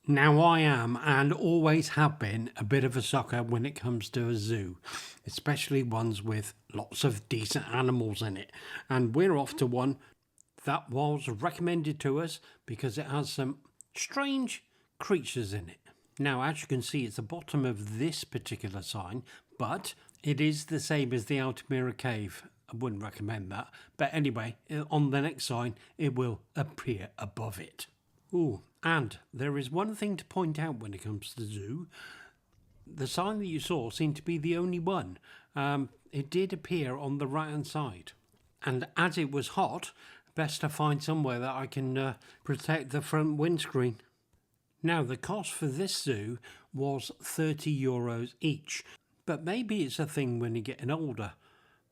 Now I am and always have been a bit of a sucker when it comes to a zoo, especially ones with lots of decent animals in it. And we're off to one that was recommended to us because it has some strange creatures in it. Now, as you can see, it's the bottom of this particular sign, but it is the same as the Altamira Cave. I wouldn't recommend that. But anyway, on the next sign, it will appear above it. Ooh, and there is one thing to point out when it comes to the zoo. The sign that you saw seemed to be the only one. It did appear on the right hand side. And as it was hot, best to find somewhere that I can protect the front windscreen. Now, the cost for this zoo was €30 each. But maybe it's a thing when you're getting older.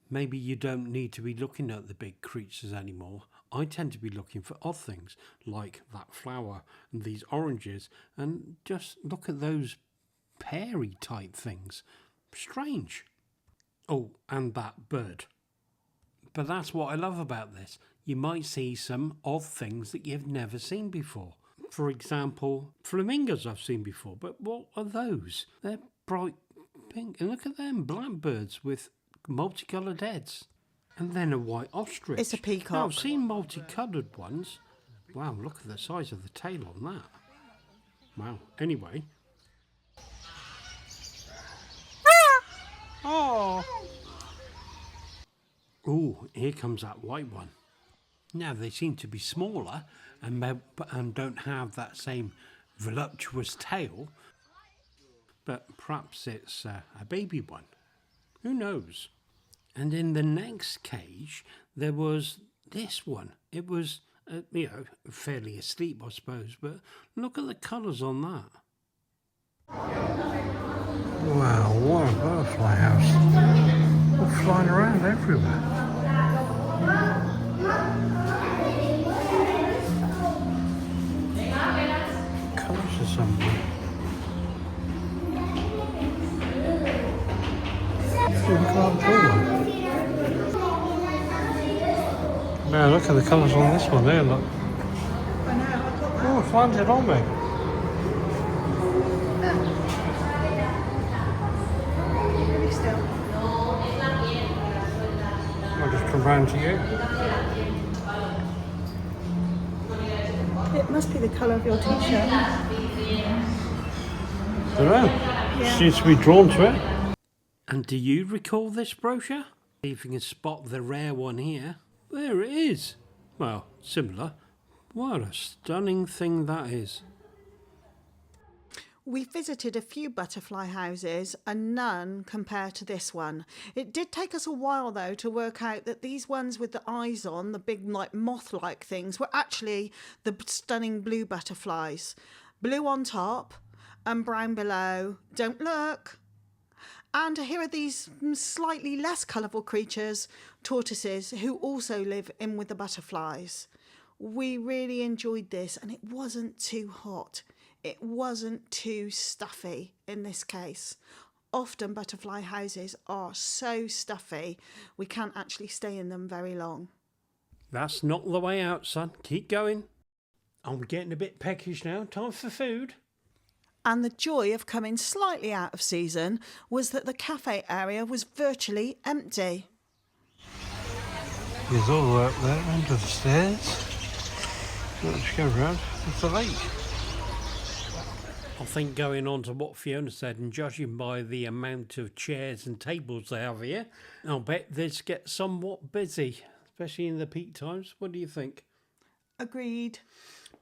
Maybe you don't need to be looking at the big creatures anymore. I tend to be looking for odd things like that flower and these oranges, and just look at those peary type things. Strange. Oh, and that bird. But that's what I love about this. You might see some odd things that you've never seen before. For example, flamingos I've seen before, but what are those? They're bright pink, and look at them, blackbirds with multicoloured heads. And then a white ostrich. It's a peacock. Now, I've seen multicoloured ones. Wow, look at the size of the tail on that. Wow, anyway. Oh! Ooh, here comes that white one. Now, they seem to be smaller and don't have that same voluptuous tail, but perhaps it's a baby one. Who knows? And in the next cage, there was this one. It was, fairly asleep, I suppose, but look at the colours on that. Wow, what a butterfly house. They're flying around everywhere. Colours are somewhere. Now look at the colours on this one there, look. Oh, it's landed on me. Really still. I'll just come round to you. It must be the colour of your t-shirt. I don't know. Yeah. Seems to be drawn to it. And do you recall this brochure? See if you can spot the rare one here. There it is. Well, similar. What a stunning thing that is. We visited a few butterfly houses and none compare to this one. It did take us a while though to work out that these ones with the eyes on, the big like moth-like things, were actually the stunning blue butterflies. Blue on top and brown below. Don't look. And here are these slightly less colourful creatures, tortoises, who also live in with the butterflies. We really enjoyed this, and it wasn't too hot. It wasn't too stuffy in this case. Often butterfly houses are so stuffy, we can't actually stay in them very long. That's not the way out, son. Keep going. I'm getting a bit peckish now. Time for food. And the joy of coming slightly out of season was that the cafe area was virtually empty. There's all the way up there under the stairs. Let's go round. It's the lake. I think going on to what Fiona said, and judging by the amount of chairs and tables they have here, I'll bet this gets somewhat busy, especially in the peak times. What do you think? Agreed.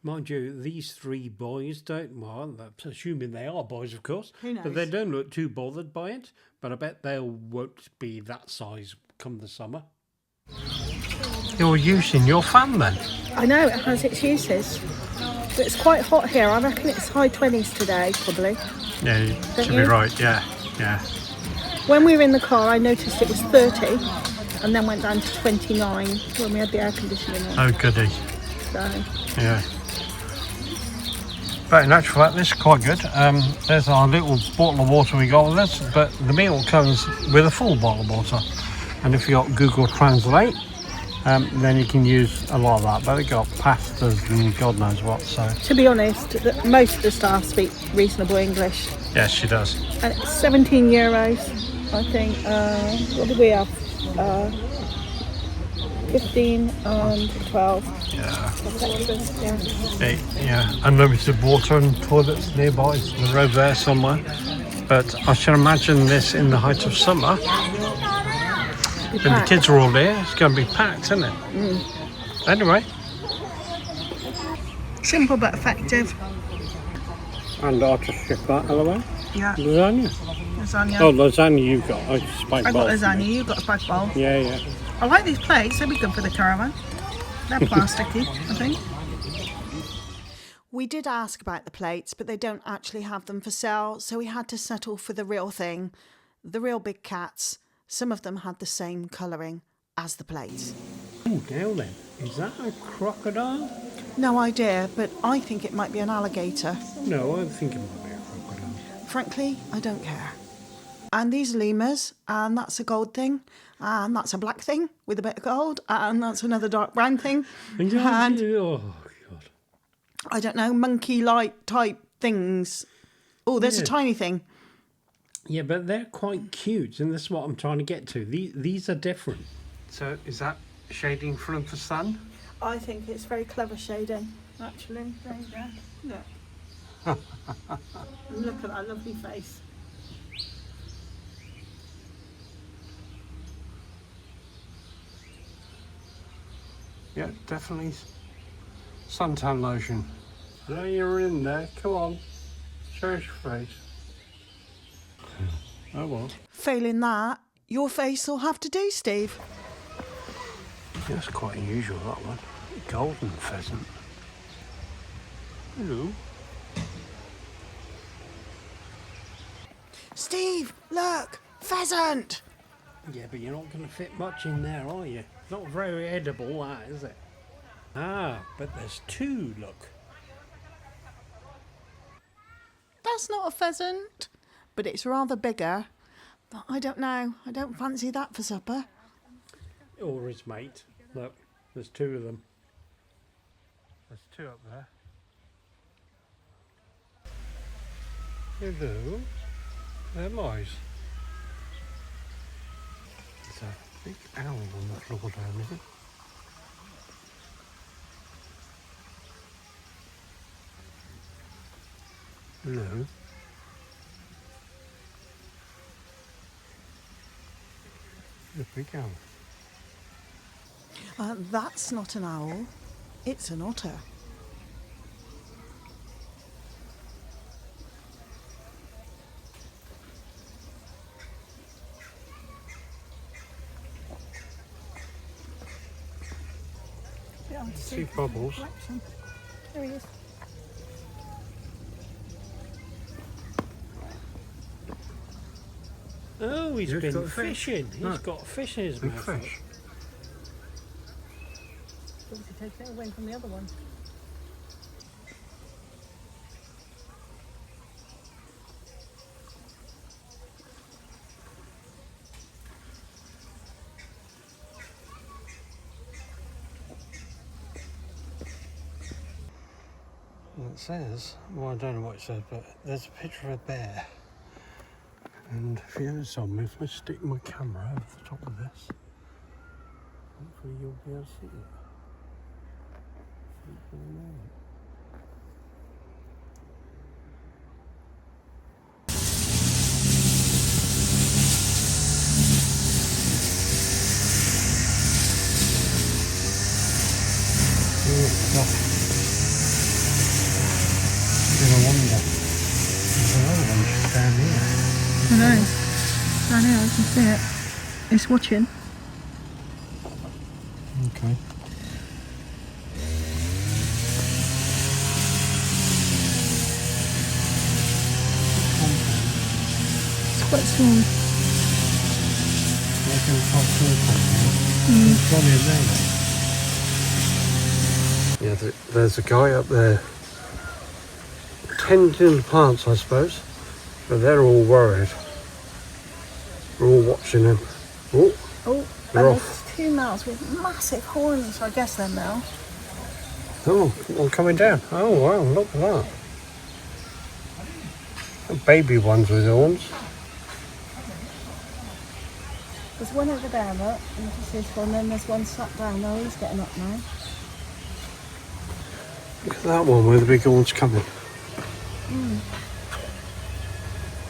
Mind you, these three boys don't, well, assuming they are boys, of course, Who knows? but they don't look too bothered by it. But I bet they won't be that size come the summer. You're using your fan then? I know, it has its uses. But it's quite hot here. I reckon it's high 20s today, probably. Yeah, you Don't should you? be right, yeah. When we were in the car, I noticed it was 30 and then went down to 29 when we had the air conditioning on. Oh, goody. So, Yeah. But in actual fact, this is quite good. There's our little bottle of water we got with us, but the meal comes with a full bottle of water. And if you got Google Translate, then you can use a lot of that. But they got pastas and God knows what. So To be honest, most of the staff speak reasonable English. yes, she does. And it's €17, I think. What do we have? 15 and 12. Yeah. Yeah. Yeah, unlimited water and toilets nearby. They're over there somewhere. But I should imagine this in the height of summer. When the kids are all there, it's going to be packed, isn't it? Anyway. Simple but effective. And I'll just ship that away. Yeah. Lasagna. Lasagna. Oh, lasagna you've got. I spike I bowl. got lasagna, you've got a spag bowl. Yeah, yeah. I like these plates, they'll be good for the caravan. They're plasticky, I think. We did ask about the plates, but they don't actually have them for sale, so we had to settle for the real thing. The real big cats. Some of them had the same colouring as the plates. Oh, now then. Is that a crocodile? No idea, but I think it might be an alligator. No, I think it might be a crocodile. Frankly, I don't care. And these lemurs, and that's a gold thing, and that's a black thing with a bit of gold, and that's another dark brown thing. And Oh, God. I don't know, monkey-like type things. Oh, there's a tiny thing. Yeah, but they're quite cute, and this is what I'm trying to get to. These are different. So is that shading from the sun? I think it's very clever shading, actually. There you go. Look. Look at that lovely face. Yeah, definitely suntan lotion. Now you're in there. Come on. Show us your face. Oh, well. Failing that, your face will have to do, Steve. That's quite unusual, that one. Golden pheasant. Hello. Steve, look! Pheasant! Yeah, but you're not going to fit much in there, are you? Not very edible, that, is it? Ah, but there's two, look. That's not a pheasant, but it's rather bigger. I don't know. I don't fancy that for supper. Or his mate. Look, there's two of them. There's two up there. Hello. There lies. There's a big owl on the floor down here. Hello. The big owl. That's not an owl. It's an otter. See Bubbles. There he is. Oh, he's He's been got a fish. fishing. He's No. got a fish in his Big mouth. fish. Obviously take it away from the other one. It says, well, I don't know what it says, but there's a picture of a bear. And if you don't tell me, if I stick my camera over the top of this, hopefully you'll be able to see it. For a moment. Oh, gosh. I wonder. There's another one just down here. I know. I know, I can see it. It's watching. Okay. It's quite small. It's gone in there. Yeah, there's a guy up there tending the plants, I suppose, but they're all worried. We're all watching him. Oh, Oh, they're off. two males with massive horns, I guess they're male. Oh, one coming down. Oh, wow, look at that. The baby ones with horns. There's one over there, look, and just this one, then there's one sat down. No, he's getting up now. Look at that one with the big horns coming.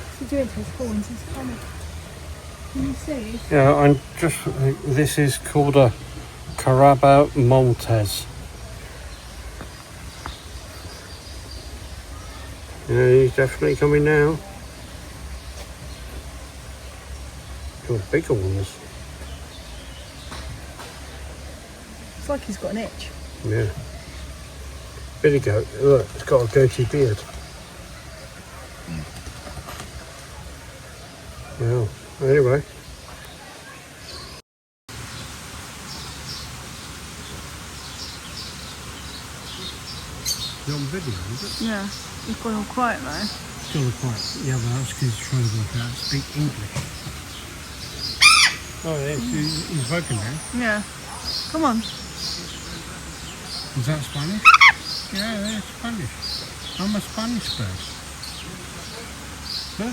What's he doing to his horns? He's kind of... Can you see? Yeah, I'm just. This is called a Carabao Maltese. Yeah, he's definitely coming now. Got bigger ones. It's like he's got an itch. Yeah. Billy goat. Look, it's got a goatee beard. Yeah. Anyway. You're on video, is it? Yeah, he's gone all quiet now. Still quiet. Yeah, but that's because he's trying to work out how to speak English. Oh, he's vocal now. Yeah. Come on. Is that Spanish? Yeah, that's Spanish. I'm a Spanish person. Huh?